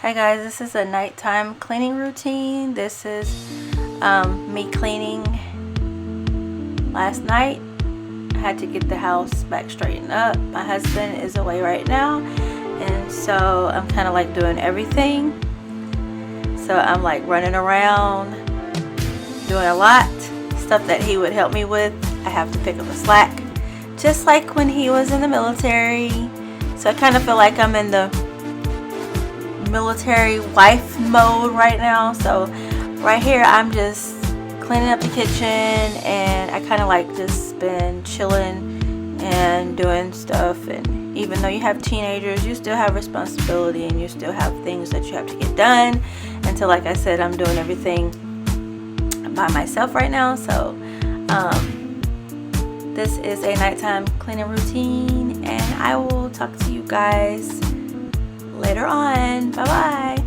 Hi guys, this is a nighttime cleaning routine. This is me cleaning last night. I had to get the house back straightened up. My husband is away right now, and so I'm kind of like doing everything. So I'm like running around, doing a lot, stuff that he would help me with. I have to pick up the slack, just like when he was in the military. So I kind of feel like I'm in the military wife mode right now. So right here I'm just cleaning up the kitchen, and I kind of like just been chilling and doing stuff. And even though you have teenagers, you still have responsibility and you still have things that you have to get done. And so like I said, I'm doing everything by myself right now. So this is a nighttime cleaning routine, and I will talk to you guys later on. Bye bye.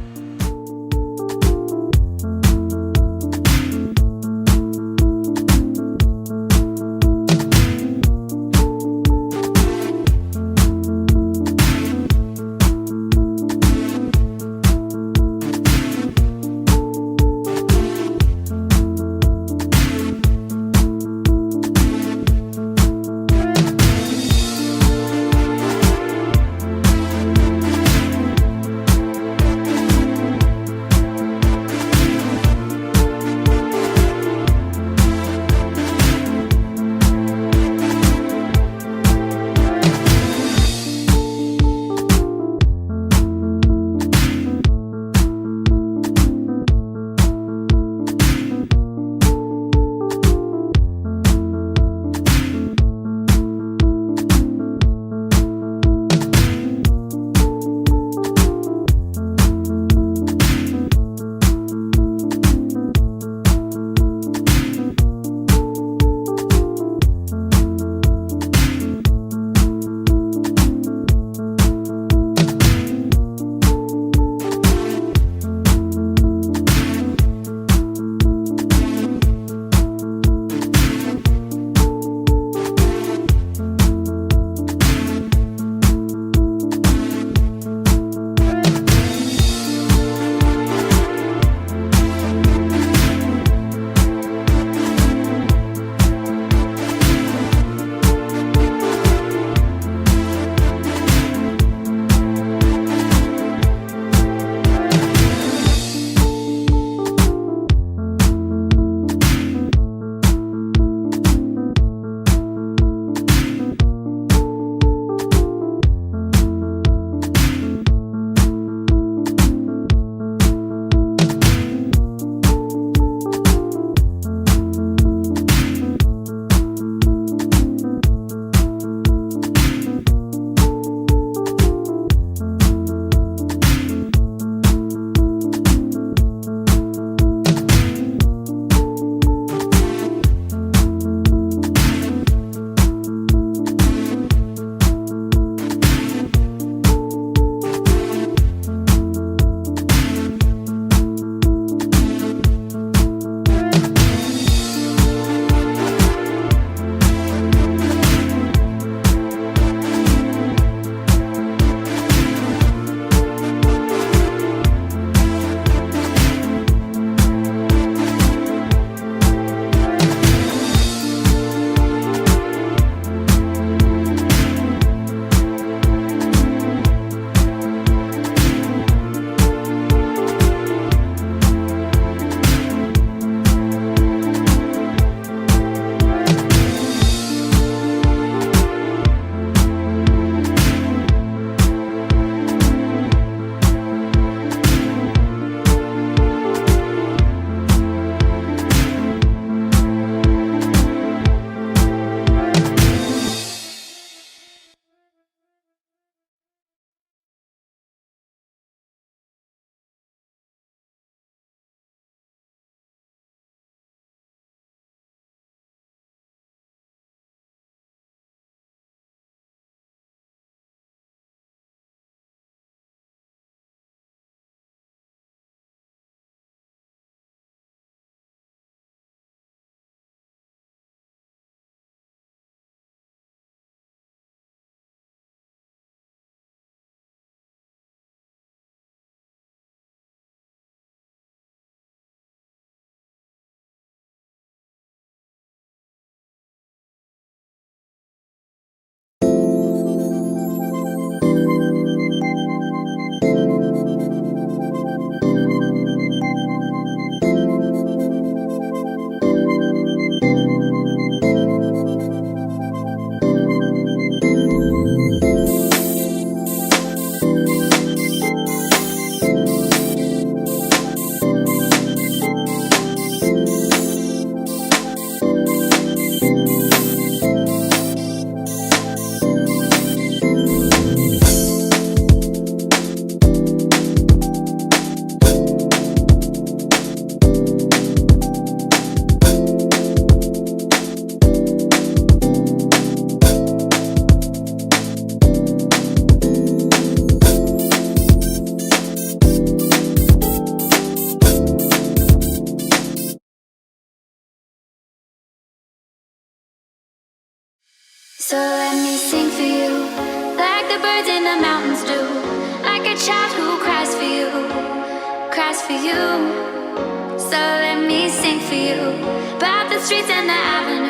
So let me sing for you, like the birds in the mountains do, like a child who cries for you, cries for you. So let me sing for you, about the streets and the avenues,